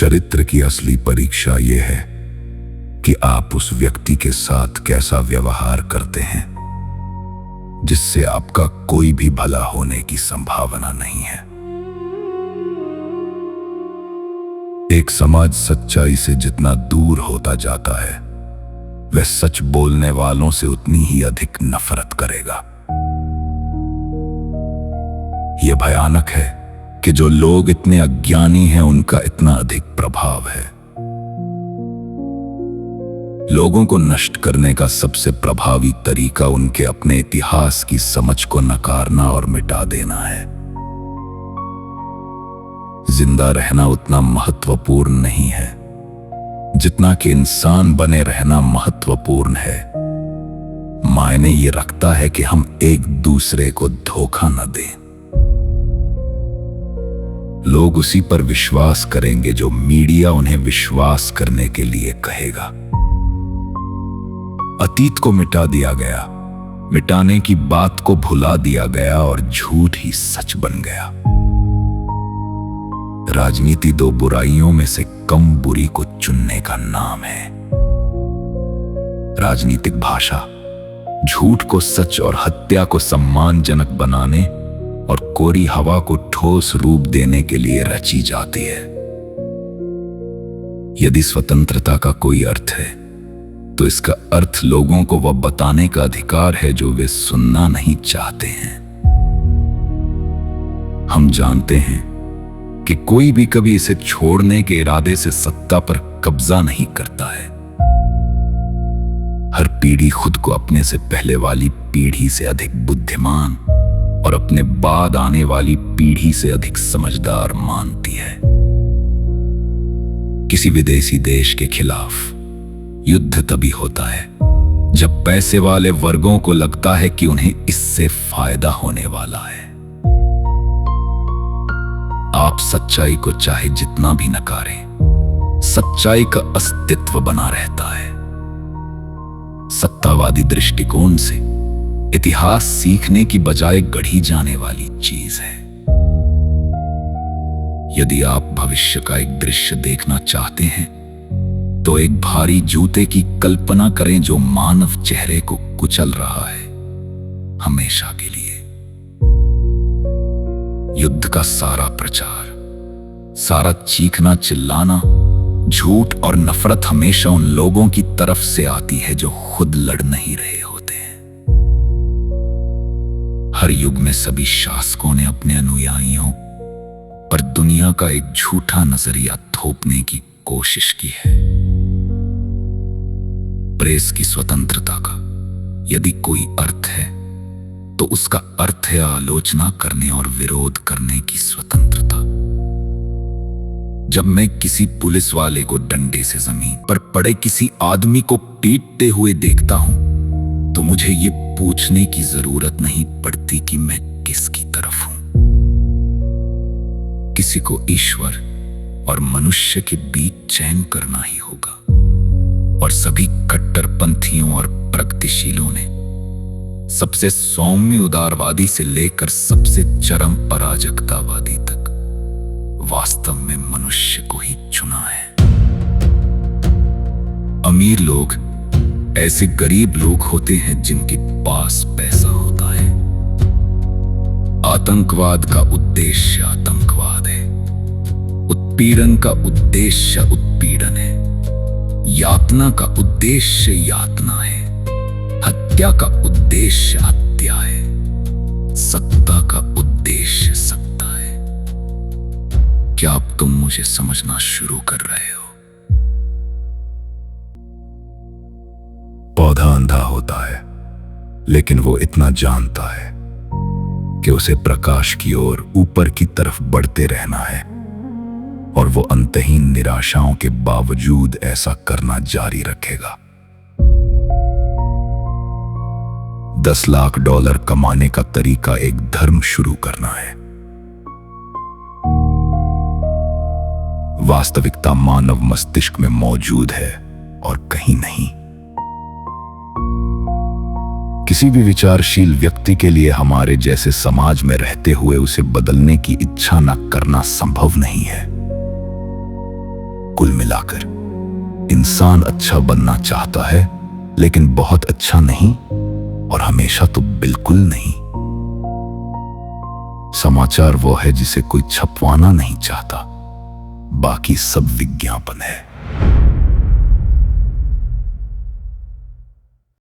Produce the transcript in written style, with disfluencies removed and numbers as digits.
चरित्र की असली परीक्षा यह है कि आप उस व्यक्ति के साथ कैसा व्यवहार करते हैं जिससे आपका कोई भी भला होने की संभावना नहीं है। एक समाज सच्चाई से जितना दूर होता जाता है, वह सच बोलने वालों से उतनी ही अधिक नफरत करेगा। यह भयानक है कि जो लोग इतने अज्ञानी हैं, उनका इतना अधिक प्रभाव है। लोगों को नष्ट करने का सबसे प्रभावी तरीका उनके अपने इतिहास की समझ को नकारना और मिटा देना है। जिंदा रहना उतना महत्वपूर्ण नहीं है जितना कि इंसान बने रहना महत्वपूर्ण है। मायने ये रखता है कि हम एक दूसरे को धोखा न दें। लोग उसी पर विश्वास करेंगे जो मीडिया उन्हें विश्वास करने के लिए कहेगा। अतीत को मिटा दिया गया, मिटाने की बात को भुला दिया गया और झूठ ही सच बन गया। राजनीति दो बुराइयों में से कम बुरी को चुनने का नाम है। राजनीतिक भाषा झूठ को सच और हत्या को सम्मानजनक बनाने और कोरी हवा को ठोस रूप देने के लिए रची जाती है। यदि स्वतंत्रता का कोई अर्थ है, तो इसका अर्थ लोगों को वह बताने का अधिकार है जो वे सुनना नहीं चाहते हैं। हम जानते हैं कि कोई भी कभी इसे छोड़ने के इरादे से सत्ता पर कब्जा नहीं करता है। हर पीढ़ी खुद को अपने से पहले वाली पीढ़ी से अधिक बुद्धिमान और अपने बाद आने वाली पीढ़ी से अधिक समझदार मानती है। किसी विदेशी देश के खिलाफ युद्ध तभी होता है जब पैसे वाले वर्गों को लगता है कि उन्हें इससे फायदा होने वाला है। आप सच्चाई को चाहे जितना भी नकारें, सच्चाई का अस्तित्व बना रहता है। सत्तावादी दृष्टिकोण से इतिहास सीखने की बजाय गढ़ी जाने वाली चीज है। यदि आप भविष्य का एक दृश्य देखना चाहते हैं, तो एक भारी जूते की कल्पना करें जो मानव चेहरे को कुचल रहा है हमेशा के लिए। युद्ध का सारा प्रचार, सारा चीखना चिल्लाना, झूठ और नफरत हमेशा उन लोगों की तरफ से आती है जो खुद लड़ नहीं रहे होते हैं। हर युग में सभी शासकों ने अपने अनुयायियों पर दुनिया का एक झूठा नजरिया थोपने की कोशिश की है। प्रेस की स्वतंत्रता का यदि कोई अर्थ है, तो उसका अर्थ है आलोचना करने और विरोध करने की स्वतंत्रता। जब मैं किसी पुलिस वाले को डंडे से जमीन पर पड़े किसी आदमी को पीटते हुए देखता हूं, तो मुझे ये पूछने की जरूरत नहीं पड़ती कि मैं किसकी तरफ हूं। किसी को ईश्वर और मनुष्य के बीच चयन करना ही होगा, और सभी कट्टरपंथियों और प्रगतिशीलों ने सबसे सौम्य उदारवादी से लेकर सबसे चरम अराजकतावादी तक वास्तव में मनुष्य को ही चुना है। अमीर लोग ऐसे गरीब लोग होते हैं जिनके पास पैसा होता है। आतंकवाद का उद्देश्य आतंकवाद है, उत्पीड़न का उद्देश्य उत्पीड़न है, यातना का उद्देश्य यातना है, हत्या का उद्देश्य हत्या है, सत्ता का उद्देश्य सत्ता है। क्या अब तुम मुझे समझना शुरू कर रहे हो? पौधा अंधा होता है, लेकिन वो इतना जानता है कि उसे प्रकाश की ओर ऊपर की तरफ बढ़ते रहना है, और वो अंतहीन निराशाओं के बावजूद ऐसा करना जारी रखेगा। $10 लाख कमाने का तरीका एक धर्म शुरू करना है। वास्तविकता मानव मस्तिष्क में मौजूद है और कहीं नहीं। किसी भी विचारशील व्यक्ति के लिए हमारे जैसे समाज में रहते हुए उसे बदलने की इच्छा न करना संभव नहीं है। कुल मिलाकर इंसान अच्छा बनना चाहता है, लेकिन बहुत अच्छा नहीं और हमेशा तो बिल्कुल नहीं। समाचार वो है जिसे कोई छपवाना नहीं चाहता, बाकी सब विज्ञापन है।